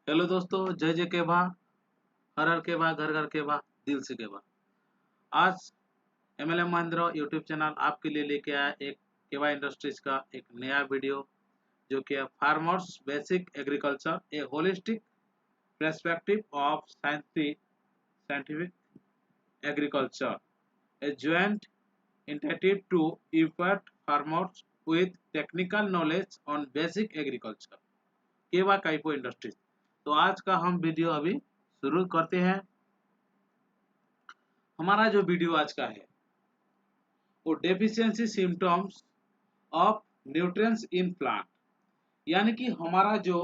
Hello दोस्तों, जय जय के बा, हर हर के बा, घर घर के बा, दिल से के बा। आज MLM महिंद्रा यूट्यूब चैनल आपके लिए लेके आया एक केवा इंडस्ट्रीज का एक नया वीडियो, जो कि है farmers basic agriculture, A holistic perspective of scientific agriculture, A joint initiative to equip farmers with technical knowledge on basic agriculture, केवा काइपो इंडस्ट्रीज। तो आज का हम वीडियो अभी शुरू करते हैं। हमारा जो वीडियो आज का है वो deficiency symptoms of nutrients in plant, यानी कि हमारा जो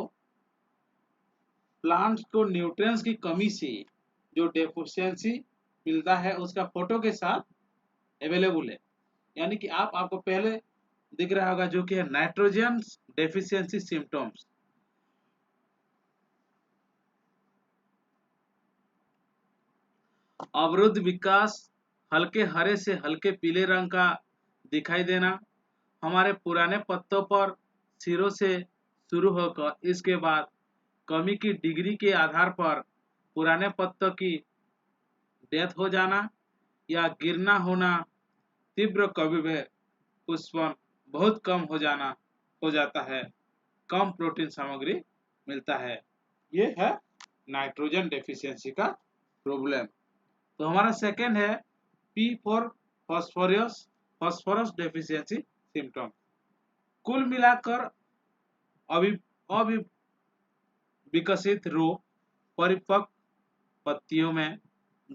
प्लांट को न्यूट्रिएंट्स की कमी से जो डेफिशिएंसी मिलता है उसका फोटो के साथ अवेलेबल है। यानी कि आपको पहले दिख रहा होगा जो कि है नाइट्रोजन डेफिशिएंसी सिम्टम्स। अवरुद्ध विकास, हल्के हरे से हल्के पीले रंग का दिखाई देना, हमारे पुराने पत्तों पर सिरों से शुरू होकर इसके बाद कमी की डिग्री के आधार पर पुराने पत्तों की डेथ हो जाना या गिरना होना, तीव्र कवि में पुष्पन बहुत कम हो जाता है, कम प्रोटीन सामग्री मिलता है। ये है नाइट्रोजन डेफिशिएंसी का प्रॉब्लम। तो हमारा सेकेंड है P for phosphorus deficiency symptom. कुल मिलाकर अविकसित रूप परिपक्व पत्तियों में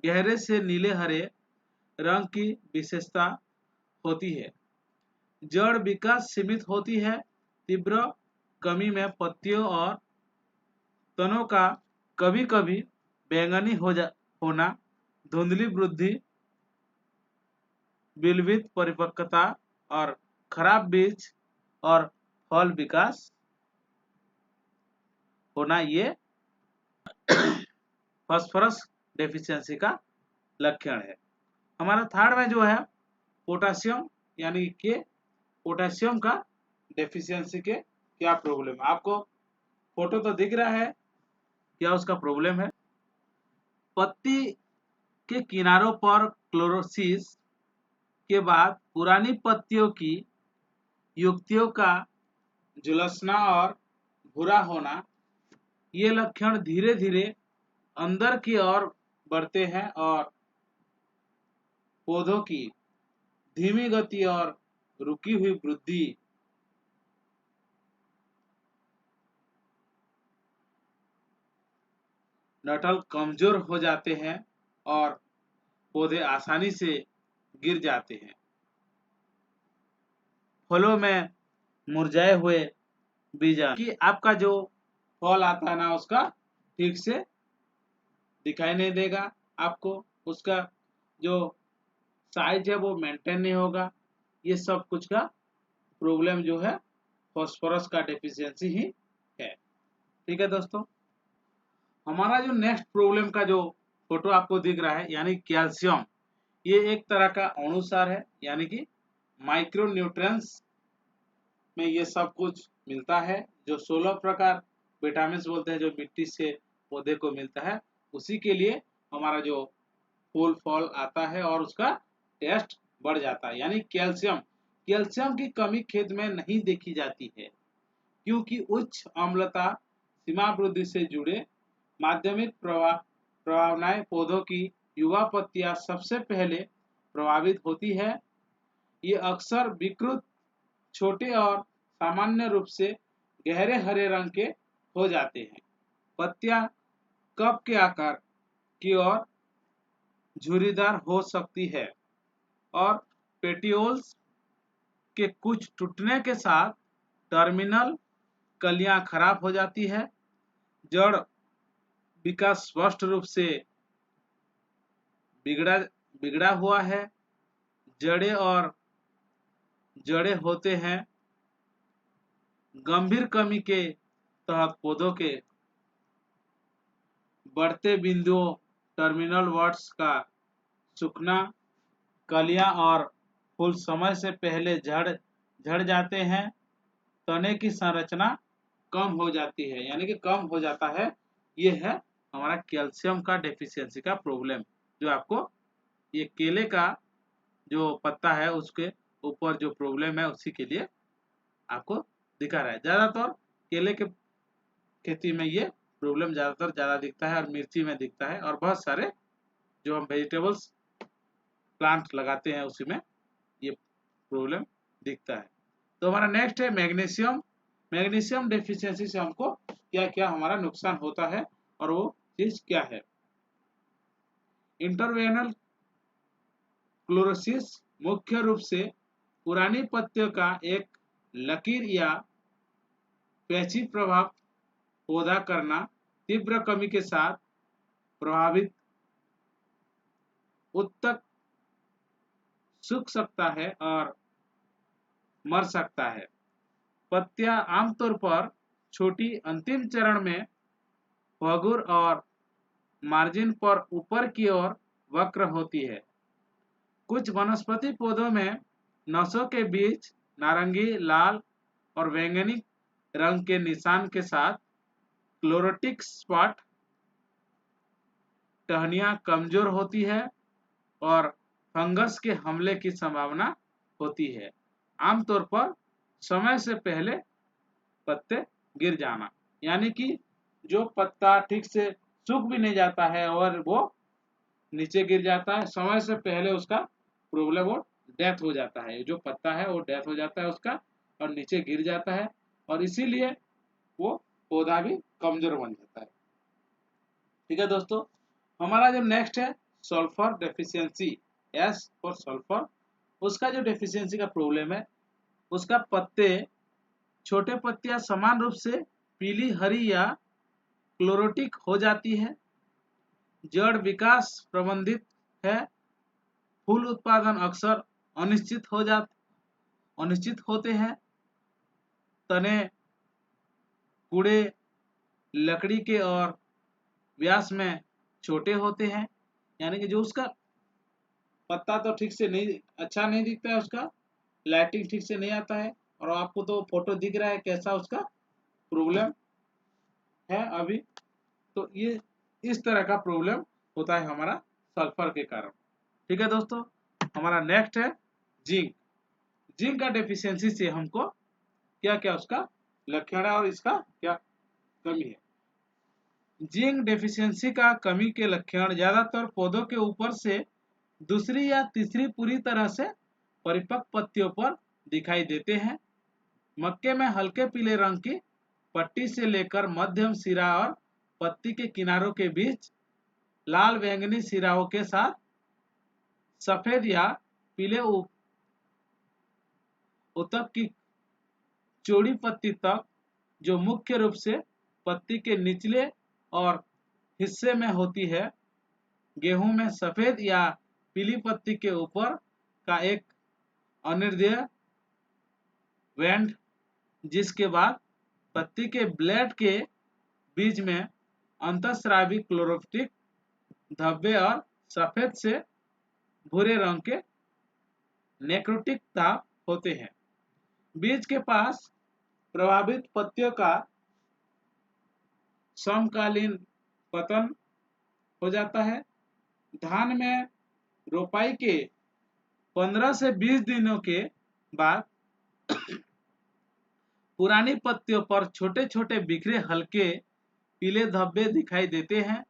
गहरे से नीले हरे रंग की विशेषता होती है। जड़ विकास सीमित होती है। तीव्र कमी में पत्तियों और तनों का कभी कभी बैंगनी होना, धुंधली वृद्धि, विलंबित परिपक्वता और खराब बीज और फल विकास होना, ये फास्फोरस डेफिशिएंसी का लक्षण है। हमारा थर्ड में जो है पोटासियम, यानी कि पोटासियम का डेफिशिएंसी के क्या प्रॉब्लम है। आपको फोटो तो दिख रहा है, क्या उसका प्रॉब्लम है। पत्ती के किनारों पर क्लोरोसिस के बाद पुरानी पत्तियों की युक्तियों का झुलसना और भूरा होना, ये लक्षण धीरे धीरे अंदर की ओर बढ़ते हैं और पौधों की धीमी गति और रुकी हुई वृद्धि नटल कमजोर हो जाते हैं और पौधे आसानी से गिर जाते हैं। फलों में मुरझाए हुए बीजा कि आपका जो फल आता है ना, उसका ठीक से दिखाई नहीं देगा। आपको उसका जो साइज है वो मेंटेन नहीं होगा। ये सब कुछ का प्रॉब्लम जो है फास्फोरस का डेफिशिएंसी ही है। ठीक है दोस्तों, हमारा जो नेक्स्ट प्रॉब्लम का जो फोटो आपको दिख रहा है, यानी कैल्शियम, ये एक तरह का अणुसार है, यानी कि माइक्रो न्यूट्रिएंट्स में ये सब कुछ मिलता है। जो 16 प्रकार विटामिन बोलते हैं जो मिट्टी से पौधे को मिलता है, उसी के लिए हमारा जो फूल फल आता है और उसका टेस्ट बढ़ जाता है। यानी कैल्शियम की कमी खेत में नहीं देखी जाती है, क्योंकि उच्च अम्लता सीमा वृद्धि से जुड़े माध्यमिक प्रभावनाएं पौधों की युवा पत्तियां सबसे पहले प्रभावित होती है। ये अक्सर विकृत, छोटे और सामान्य रूप से गहरे हरे रंग के हो जाते हैं। पत्तियां कप के आकार की और झुर्रीदार हो सकती है और पेटियोल्स के कुछ टूटने के साथ टर्मिनल कलियां खराब हो जाती है। जड़ विकास स्पष्ट रूप से बिगड़ा हुआ है। जड़ें होते हैं। गंभीर कमी के तहत पौधों के बढ़ते बिंदुओं, टर्मिनल वर्ड्स का सूखना, कलियां और फूल समय से पहले झड़ जाते हैं। तने की संरचना कम हो जाती है, यानी कि कम हो जाता है ये है हमारा कैल्शियम का डेफिशिएंसी का प्रॉब्लम, जो आपको ये केले का जो पत्ता है उसके ऊपर जो प्रॉब्लम है उसी के लिए आपको दिखा रहा है। ज़्यादातर केले के खेती में ये प्रॉब्लम ज़्यादा दिखता है और मिर्ची में दिखता है, और बहुत सारे जो हम वेजिटेबल्स प्लांट लगाते हैं उसी में ये प्रॉब्लम दिखता है। तो हमारा नेक्स्ट है मैग्नीशियम। मैग्नीशियम डेफिशिएंसी से हमको क्या क्या हमारा नुकसान होता है और वो चीज क्या है। इंटरवेनल क्लोरोसिस मुख्य रूप से पुरानी पत्तियों का एक लकीर या पैची प्रभाव पौधा करना तीव्र कमी के साथ प्रभावित उत्तक सूख सकता है और मर सकता है। पत्तियां आमतौर पर छोटी अंतिम चरण में भंगुर और मार्जिन पर ऊपर की ओर वक्र होती है। कुछ वनस्पति पौधों में नसों के बीच नारंगी, लाल और बैंगनी रंग के निशान के साथ क्लोरोटिक स्पॉट टहनियां कमजोर होती है और फंगस के हमले की संभावना होती है। आमतौर पर समय से पहले पत्ते गिर जाना, यानी कि जो पत्ता ठीक से सूख भी नहीं जाता है और वो नीचे गिर जाता है, समय से पहले उसका प्रॉब्लम वो डेथ हो जाता है। जो पत्ता है वो डेथ हो जाता है उसका और नीचे गिर जाता है, और इसीलिए वो पौधा भी कमजोर बन जाता है। ठीक है दोस्तों, हमारा जो नेक्स्ट है sulphur deficiency, S for sulphur. उसका जो डेफिशिएंसी का प्रॉब्लम है, उसका पत्ते छोटे पत्तियां समान रूप से पीली, हरी या क्लोरोटिक हो जाती है। जड़ विकास प्रबंधित है। फूल उत्पादन अक्सर अनिश्चित होते हैं। तने कूड़े लकड़ी के और व्यास में छोटे होते हैं, यानी कि जो उसका पत्ता तो ठीक से नहीं, अच्छा नहीं दिखता है, उसका लाइटिंग ठीक से नहीं आता है, और आपको तो फोटो दिख रहा है कैसा उसका प्रॉब्लम है अभी। तो ये इस तरह का प्रॉब्लम होता है हमारा सल्फर के कारण। ठीक है दोस्तों, हमारा नेक्स्ट है जिंक। जिंक का डेफिशिएंसी से हमको क्या क्या उसका लक्षण है और इसका क्या कमी है। जिंक डेफिशिएंसी का कमी के लक्षण ज्यादातर पौधों के ऊपर से दूसरी या तीसरी पूरी तरह से परिपक्व पत्तियों पर दिखाई देते हैं। मक्के में हल्के पीले रंग की पट्टी से लेकर मध्यम सिरा और पत्ती के किनारों के बीच लाल बैंगनी सिराओं के साथ सफेद या पीले उत्तक की चौड़ी पत्ती तक, जो मुख्य रूप से पत्ती के निचले और हिस्से में होती है। गेहूं में सफेद या पीली पत्ती के ऊपर का एक अनिर्देय बैंड, जिसके बाद पत्ती के ब्लेड के बीच में अंतःस्रावी क्लोरोटिक धब्बे और सफेद से भूरे रंग के नेक्रोटिक दाग होते हैं। बीज के पास प्रभावित पत्तियों का समकालीन पतन हो जाता है। धान में रोपाई के 15 से 20 दिनों के बाद पुरानी पत्तियों पर छोटे छोटे बिखरे हल्के पीले धब्बे दिखाई देते हैं,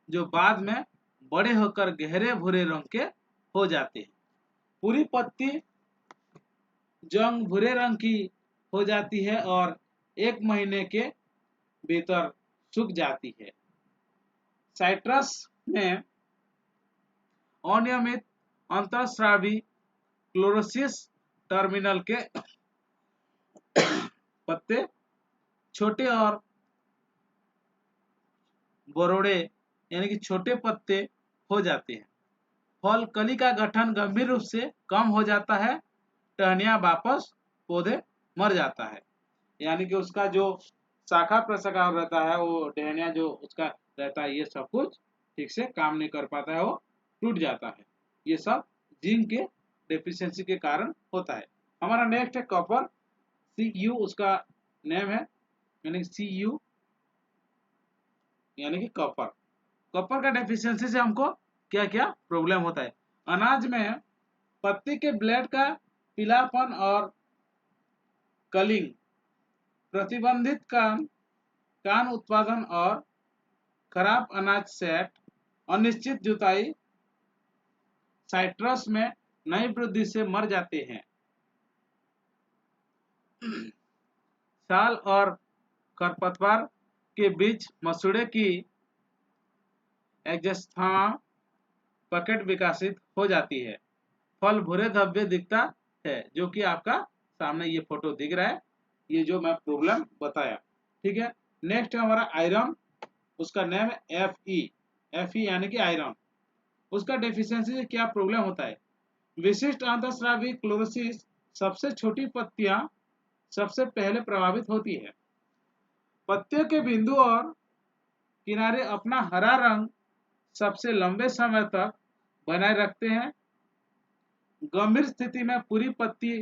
जो बाद में बड़े होकर गहरे भूरे रंग के हो जाते हैं। पूरी पत्ती जंग भूरे रंग की हो जाती है और 1 महीने के भीतर सूख जाती है। साइट्रस में अनियमित अंतःस्रावी क्लोरोसिस टर्मिनल के पत्ते छोटे और बरोड़े, यानी कि छोटे पत्ते हो जाते हैं। फल कली का गठन गंभीर रूप से कम हो जाता है। टहनियां वापस पौधे मर जाता है, यानी कि उसका जो शाखा प्रशाखा रहता है, वो टहनियां जो उसका रहता है, ये सब कुछ ठीक से काम नहीं कर पाता है, वो टूट जाता है। ये सब जिंक के डेफिशिएंसी के कारण होता है। हमारा नेक्स्ट है कॉपर। CU उसका नेम है, यानी CU यानी कि कॉपर। कॉपर का डेफिशिएंसी से हमको क्या क्या प्रॉब्लम होता है? अनाज में पत्ती के ब्लेड का पीलापन और कलिंग, प्रतिबंधित कान उत्पादन और खराब अनाज सेट, अनिश्चित जुताई, साइट्रस में नई वृद्धि से मर जाते हैं। साल और खरपतवार के बीच मसूड़े की एग्जेस्थमा पकेट विकसित हो जाती है। फल भूरे धब्बे दिखता है, जो कि आपका सामने ये फोटो दिख रहा है, ये जो मैं प्रॉब्लम बताया। ठीक है, नेक्स्ट है हमारा आयरन, उसका नेम है Fe यानी कि आयरन। उसका डेफिशिएंसी से क्या प्रॉब्लम होता है? विशिष्ट अंतःस्रावी क्लोरोसिस, सबसे छोटी पत्तियां सबसे पहले प्रभावित होती है। पत्तियों के बिंदु और किनारे अपना हरा रंग सबसे लंबे समय तक बनाए रखते हैं। गंभीर स्थिति में पूरी पत्ती,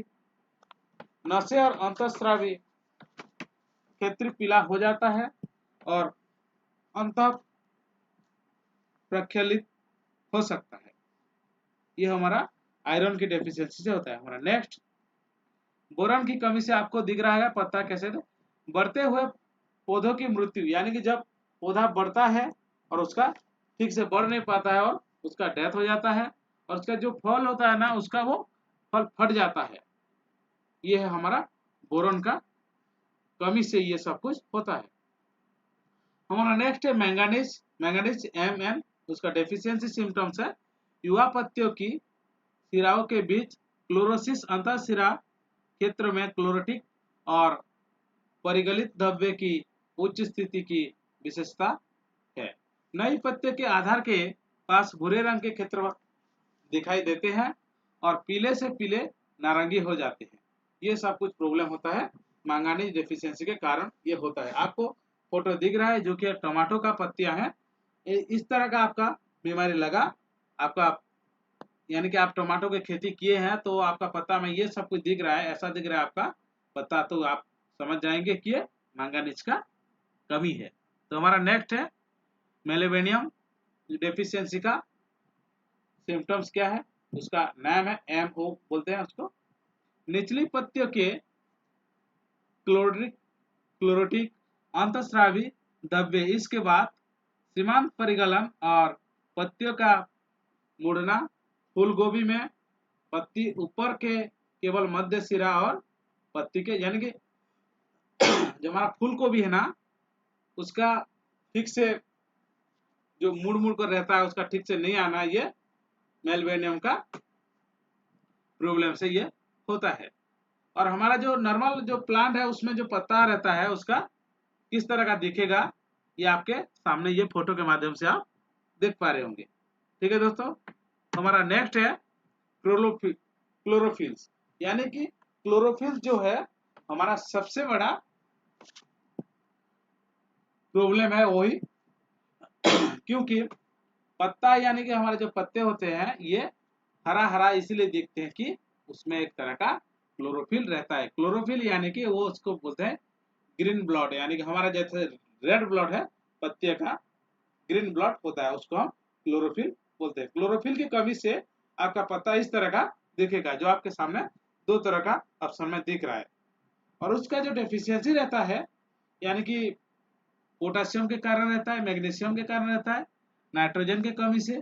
नसें और अंतःस्रावी क्षेत्र पीला हो जाता है और अंतः प्रक्षलित हो सकता है। यह हमारा आयरन की डेफिशिएंसी से होता है। हमारा नेक्स्ट, बोरॉन की कमी से आपको दिख रहा है पत्ता कैसे बढ़ते हुए पौधों की मृत्यु, यानी कि जब पौधा बढ़ता है और उसका ठीक से बढ़ नहीं पाता है और उसका डेथ हो जाता है, और उसका जो फल होता है ना, उसका वो फल फट जाता है। ये है हमारा बोरॉन का कमी से ये सब कुछ होता है। हमारा नेक्स्ट है मैंगानीज। मैंगानीज Mn, उसका डेफिशिएंसी सिम्टम्स है युवा पत्तियों की सिराओं के बीच क्लोरोसिस, अंतः सिरा क्षेत्र में क्लोरोटिक और परिगलित धब्बे की उच्च स्थिति की विशेषता है। नई पत्ते के आधार के पास भूरे रंग के क्षेत्र दिखाई देते हैं और पीले से पीले नारंगी हो जाते हैं। ये सब कुछ प्रॉब्लम होता है मैंगानीज डेफिशिएंसी के कारण ये होता है। आपको फोटो दिख रहा है जो कि टमाटो का पत्तियां हैं। इस तरह का आपका बीमारी लगा आपका, यानी कि आप टमाटो की खेती किए हैं तो आपका पत्ता में ये सब कुछ दिख रहा है, ऐसा दिख रहा है आपका पत्ता, तो आप समझ जाएंगे कि ये मैंगानीज का कमी है। तो हमारा नेक्स्ट है मेलेबेनियम डेफिशिएंसी का सिम्टम्स क्या है? उसका नाम है MO बोलते हैं उसको। निचली पत्तियों के क्लोरोटिक अंतःस्रावी धब्बे, इसके बाद सीमांत परिगलन और पत्तियों का मुड़ना। फूल गोभी में पत्ती ऊपर के केवल मध्य सिरा और पत्ती के, यानी कि जो हमारा फूल गोभी है ना, उसका ठीक से जो मुड़ मुड़ कर रहता है उसका ठीक से नहीं आना, ये मेलबेनियम का प्रॉब्लम से ये होता है। और हमारा जो नॉर्मल जो प्लांट है उसमें जो पत्ता रहता है उसका किस तरह का दिखेगा, ये आपके सामने ये फोटो के माध्यम से आप देख पा रहे होंगे। ठीक है दोस्तों, हमारा नेक्स्ट है क्लोरोफिल्स, यानी कि क्लोरोफिल्स जो है हमारा सबसे बड़ा प्रॉब्लम है वही क्योंकि पत्ता, यानी कि हमारे जो पत्ते होते हैं ये हरा हरा इसलिए दिखते हैं कि उसमें एक तरह का क्लोरोफिल रहता है। क्लोरोफिल यानी कि वो उसको बोलते हैं ग्रीन ब्लड, यानी कि हमारा जैसे रेड ब्लड है पत्ते का, ग्रीन ब्लड होता है, उसको हम क्लोरोफिल बोलते हैं। क्लोरोफिल की कमी से आपका पत्ता इस तरह का दिखेगा, जो आपके सामने दो तरह का ऑप्शन में दिख रहा है। और उसका जो डेफिशिएंसी रहता है, यानी कि पोटेशियम के कारण रहता है, मैग्नीशियम के कारण रहता है, नाइट्रोजन के कमी से,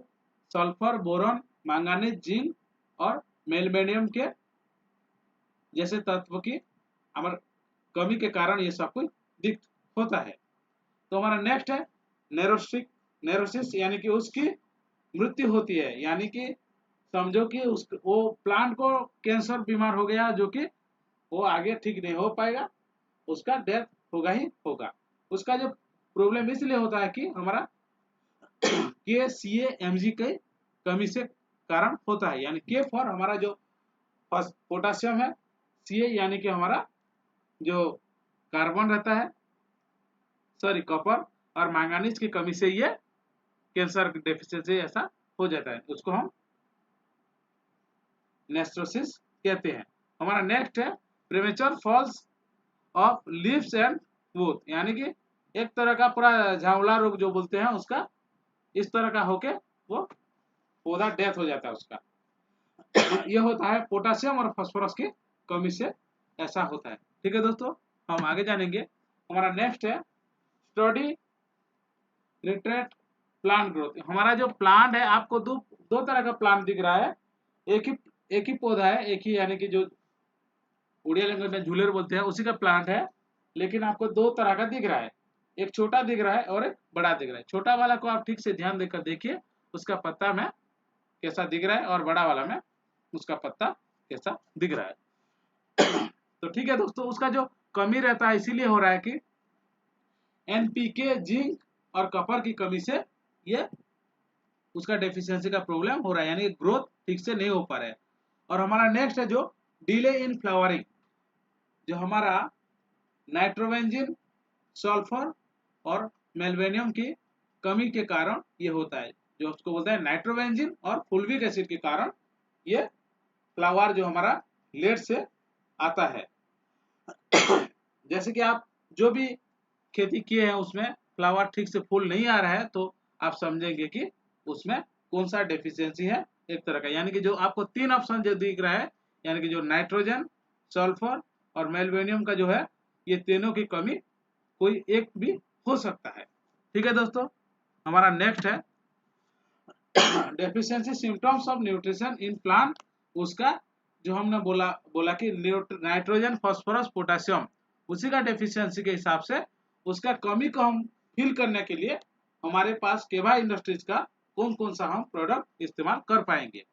सल्फर, बोरॉन, मैंगानीज, जिंक और मेलबेनियम के जैसे तत्व की हमारे कमी के कारण ये सब कुछ दिख होता है। तो हमारा नेक्स्ट है नेरोसिस, यानी कि उसकी मृत्यु होती है, यानी कि समझो कि उस वो प्लांट को कैंसर बीमार हो गया, जो कि वो आगे ठीक नहीं हो पाएगा, उसका डेथ होगा ही होगा। उसका जो प्रॉब्लम इसलिए होता है कि हमारा KCA-Mg की कमी से कारण होता है, यानी के फॉर हमारा जो पोटासियम है, Ca यानी कि हमारा जो कार्बन रहता है, सॉरी कॉपर, और मैंगानीज की कमी से ये कैंसर डेफिशिएंसी ऐसा हो जाता है, उसको हम नेस्ट्रोसिस कहते हैं। हमारा नेक्स्ट है premature falls of leaves and wood, यानी कि एक तरह का पूरा झावला रोग जो बोलते हैं उसका, इस तरह का होके वो पौधा डेथ हो जाता है उसका। ये होता है पोटासियम और फास्फोरस की कमी से ऐसा होता है। ठीक है दोस्तों, हम आगे जानेंगे। हमारा नेक्स्ट है स्टडी रिट्रेट प्लांट ग्रोथ। हमारा जो प्लांट है, आपको दो तरह का प्लांट दिख रहा है। एक ही पौधा है, एक ही, यानी कि जो उड़िया लैंग्वेज में झूलेर बोलते हैं उसी का प्लांट है, लेकिन आपको दो तरह का दिख रहा है। एक छोटा दिख रहा है और एक बड़ा दिख रहा है। छोटा वाला को आप ठीक से ध्यान देकर देखिए, उसका पत्ता में कैसा दिख रहा है, और बड़ा वाला में उसका पत्ता कैसा दिख रहा है। तो ठीक है दोस्तों, उसका जो कमी रहता है इसीलिए हो रहा है कि एनपीके, जिंक और कॉपर की कमी से ये उसका डेफिशिएंसी का प्रॉब्लम हो रहा है, यानी ग्रोथ ठीक से नहीं हो पा रहा है। और हमारा नेक्स्ट है जो डिले इन फ्लावरिंग। जो हमारा नाइट्रोबेंजीन, सल्फर और मेल्वेनियम की कमी के कारण ये होता है, जो उसको बोलते हैं नाइट्रोबेंजीन और फुल्विक एसिड के कारण ये फ्लावर जो हमारा लेट से आता है। जैसे कि आप जो भी खेती किए हैं उसमें फ्लावर ठीक से फूल नहीं आ रहा है, तो आप समझेंगे कि उसमें कौन सा डेफिशिएंसी है एक तरह का। यानी कि जो आपको तीन ऑप्शन जो दिख रहा है, यानी कि जो नाइट्रोजन, सल्फर और मेल्वेनियम का जो है, ये तीनों की कमी कोई एक भी हो सकता है। ठीक है दोस्तों, हमारा नेक्स्ट है deficiency symptoms of nutrition in plant. उसका जो हमने बोला कि नाइट्रोजन, फास्फोरस, पोटेशियम, उसी का डेफिशिएंसी के हिसाब से उसका कमी को हम फिल करने के लिए हमारे पास केवा इंडस्ट्रीज का कौन कौन सा हम प्रोडक्ट इस्तेमाल कर पाएंगे।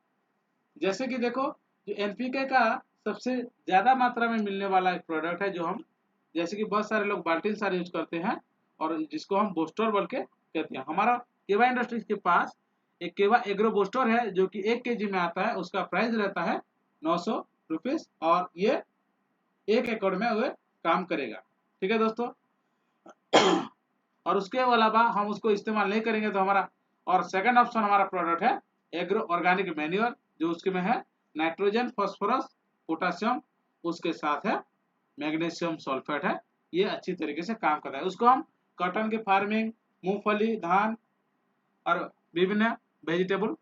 जैसे कि देखो, जो एनपीके का सबसे ज्यादा मात्रा में मिलने वाला एक प्रोडक्ट है, जो हम जैसे कि बहुत सारे लोग बाल्टीन सार यूज करते हैं और जिसको हम बोस्टर बोल के कहते हैं। हमारा केवा इंडस्ट्रीज के पास एक केवा एग्रो बोस्टर है, जो कि 1 kg में आता है। उसका प्राइस रहता है 900 रुपीज, और ये 1 एकड़ में वह काम करेगा। ठीक है दोस्तों, और उसके अलावा हम उसको इस्तेमाल नहीं करेंगे तो हमारा और सेकंड ऑप्शन हमारा प्रोडक्ट है एग्रो ऑर्गेनिक मैन्योर, जो उसके में है नाइट्रोजन, फास्फोरस, पोटेशियम, उसके साथ है मैग्नीशियम सल्फेट है। ये अच्छी तरीके से काम करता है। उसको हम कॉटन के फार्मिंग, मूंगफली, धान और विभिन्न वेजिटेबल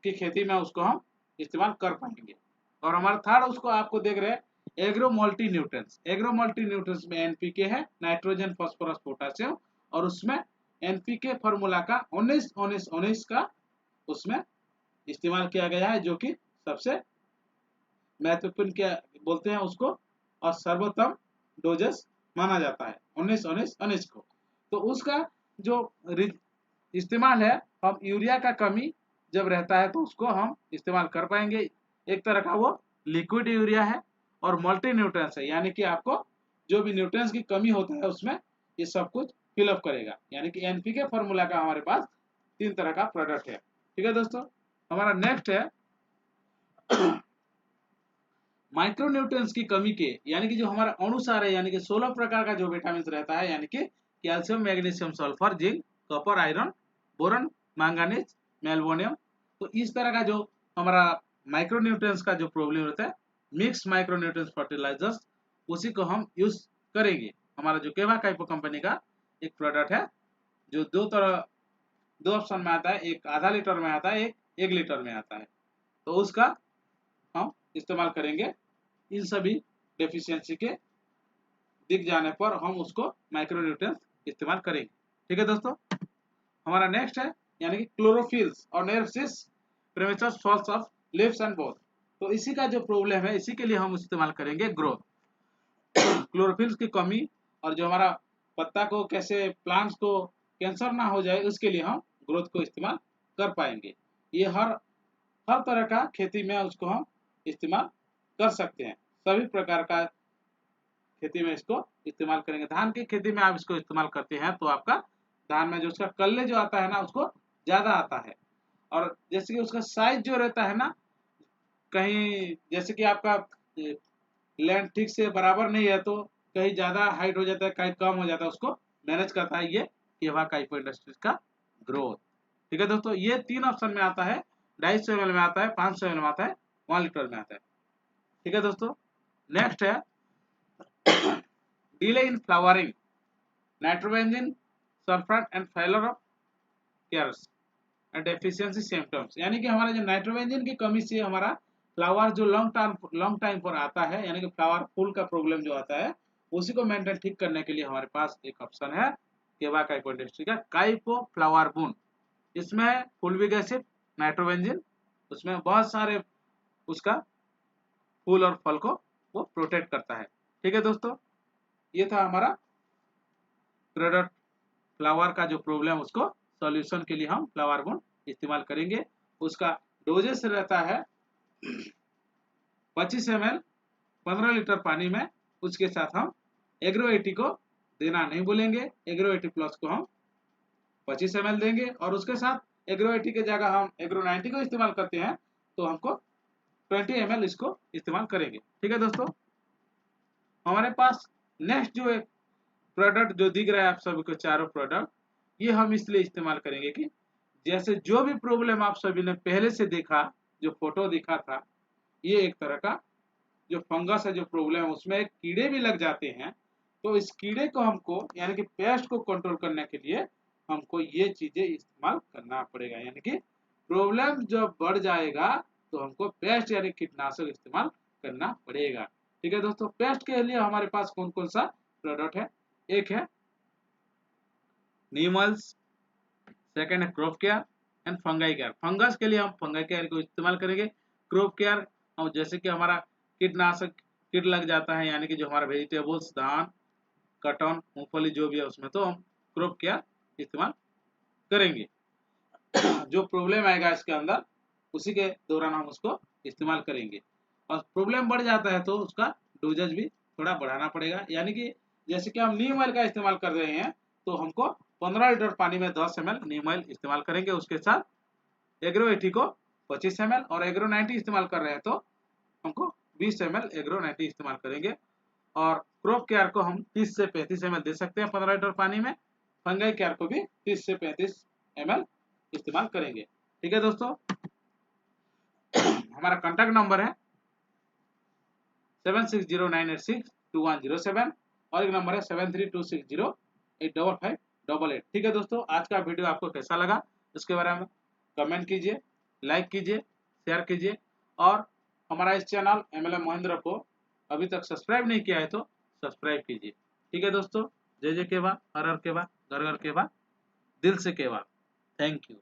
की खेती में उसको हम इस्तेमाल कर पाएंगे। और हमारा थर्ड उसको आपको देख रहे हैं agro multi nutrients. Agro multi nutrients में एनपीके है, नाइट्रोजन, फास्फोरस, पोटेशियम, और उसमें एनपीके फार्मूला का 19-19-19 का उसमें इस्तेमाल किया गया है, जो कि सबसे महत्वपूर्ण क्या बोलते हैं उसको, और सर्वोत्तम डोजेस माना जाता है 19-19-19 को। तो उसका जो इस्तेमाल है, हम यूरिया का कमी जब रहता है तो उसको हम इस्तेमाल कर पाएंगे। एक तरह का वो लिक्विड यूरिया है और मल्टी न्यूट्रिएंट्स है, यानी कि आपको जो भी न्यूट्रिएंट्स की कमी होता है उसमें ये सब कुछ फिलअप करेगा। यानी कि एनपीके फॉर्मूला का हमारे पास 3 तरह का प्रोडक्ट है। ठीक है दोस्तों, हमारा नेक्स्ट है माइक्रोन्यूट्रिएंट्स की कमी के, यानी कि जो हमारा अनुसार है, यानी कि 16 प्रकार का जो विटामिन रहता है, यानी कि calcium, magnesium, sulphur, zinc, copper, iron, boron, manganese, molybdenum. तो इस तरह का जो हमारा माइक्रोन्यूट्रिएंट्स का जो प्रॉब्लम रहता है, मिक्स माइक्रोन्यूट्रिएंट्स फर्टिलाइजर्स, उसी को हम यूज करेंगे। हमारा जो केवा काइपो कंपनी का एक प्रोडक्ट है, जो दो ऑप्शन में आता है, एक आधा लीटर में आता है, एक 1 लीटर में आता है। तो उसका हम इस्तेमाल करेंगे। इन सभी डेफिशिएंसी के दिख जाने पर हम उसको माइक्रोन्यूट्रिएंट्स इस्तेमाल करेंगे। ठीक है दोस्तों, हमारा नेक्स्ट है यानी कि क्लोरोफिल्स और नेर्सिस premature falls of leaves and both. तो इसी का जो प्रॉब्लम है, इसी के लिए हम इस्तेमाल करेंगे ग्रोथ। क्लोरोफिल्स की कमी और जो हमारा पत्ता को कैसे प्लांट्स को कैंसर ना हो जाए, उसके लिए हम ग्रोथ को इस्तेमाल कर पाएंगे। ये हर तरह का खेती में उसको हम इस्तेमाल कर सकते हैं। सभी प्रकार का खेती में इसको इस्तेमाल करेंगे। धान की खेती में आप इसको इस्तेमाल करते हैं तो आपका धान में जो उसका कल्ले जो आता है ना, उसको ज्यादा आता है। और जैसे कि उसका साइज जो रहता है ना, कहीं जैसे कि आपका लैंड ठीक से बराबर नहीं है तो कहीं ज्यादा हाइट हो जाता है, कहीं कम हो जाता है, उसको मैनेज करता है ये केवा काइपो इंडस्ट्रीज का ग्रोथ। ठीक है दोस्तों, ये 3 ऑप्शन में आता है, 250 ml में आता है, 500 ml में आता है, 1 लीटर में आता है। ठीक है दोस्तों, नेक्स्ट है delay in flowering. Nitrobenzene sulphate and failure of cares and deficiency symptoms, यानी कि हमारा जो नाइट्रोबेंजीन की कमी से हमारा फ्लावर जो लॉन्ग टाइम पर आता है, यानी कि फ्लावर फूल का प्रॉब्लम जो आता है, उसी को मेंटेन ठीक करने के लिए हमारे पास एक ऑप्शन है केवा काइको इंडस्ट्री का काइपो फ्लावर बून। इसमें फुलविक एसिड, नाइट्रोबेंजीन, उसमें बहुत सारे उसका फूल और फल को वो प्रोटेक्ट करता है। ठीक है दोस्तों, ये था हमारा प्रोडक्ट फ्लावर का जो प्रॉब्लम, उसको सॉल्यूशन के लिए हम फ्लावर बून इस्तेमाल करेंगे। उसका डोजेस रहता है 25 ml 15 लीटर पानी में। उसके साथ हम एग्रो 80 को देना नहीं भूलेंगे, एग्रो 80 प्लस को हम 25 ml देंगे, और उसके साथ एग्रो 80 की जगह हम एग्रो 90 को इस्तेमाल करते हैं तो हमको 20 ml इसको इस्तेमाल करेंगे। ठीक है दोस्तों, हमारे पास नेक्स्ट जो एक प्रोडक्ट जो दिख रहा है आप सभी को, चारों प्रोडक्ट, ये हम इसलिए इस्तेमाल करेंगे कि जैसे जो भी प्रॉब्लम आप सभी ने पहले से देखा, जो फोटो दिखा था, ये एक तरह का जो फंगस है, जो प्रॉब्लम है, उसमें एक कीड़े भी लग जाते हैं। तो इस कीड़े को हमको, यानी कि पेस्ट को कंट्रोल करने के लिए हमको ये चीजें इस्तेमाल करना पड़ेगा, यानी कि प्रॉब्लम जब बढ़ जाएगा तो हमको पेस्ट यानी कीटनाशक इस्तेमाल करना पड़ेगा। ठीक है दोस्तों, पेस्ट के लिए हमारे पास कौन कौन सा प्रोडक्ट है? एक है नीम ऑयल्स, सेकेंड है crop care and fungi care. Fungus के लिए हम फंगाई केयर को इस्तेमाल करेंगे। क्रॉप केयर, और जैसे कि हमारा कीटनाशक कीट लग जाता है, यानी कि जो हमारा वेजिटेबल्स, धान, कटन, मूंगफली जो भी है उसमें, तो हम क्रॉप केयर इस्तेमाल करेंगे। जो प्रॉब्लम आएगा इसके अंदर, उसी के दौरान हम उसको इस्तेमाल करेंगे। और प्रॉब्लम बढ़ जाता है तो उसका डोजेज भी थोड़ा बढ़ाना पड़ेगा, यानी कि जैसे कि हम नीम ऑयल का इस्तेमाल कर रहे हैं तो हमको 15 लीटर पानी में 10 ml नीम ऑयल इस्तेमाल करेंगे। उसके साथ एग्रो 80 को 25 ml, और एग्रो 90 इस्तेमाल कर रहे हैं तो हमको 20 ml एग्रो 90 इस्तेमाल करेंगे। और क्रॉप केयर को हम 30 से 35 ml दे सकते हैं 15 लीटर पानी में। फंगाई केयर को भी 30 से 35 ml इस्तेमाल करेंगे। ठीक है दोस्तों, हमारा कॉन्टैक्ट नंबर है 7609862107, और एक नंबर है 7326085588। ठीक है दोस्तों, आज का वीडियो आपको कैसा लगा इसके बारे में कमेंट कीजिए, लाइक कीजिए, शेयर कीजिए, और हमारा इस चैनल MLM महेंद्र को अभी तक सब्सक्राइब नहीं किया है तो सब्सक्राइब कीजिए। ठीक है दोस्तों, जय जय केवा, हर हर केवा, घर घर केवा, दिल से केवा। Thank you.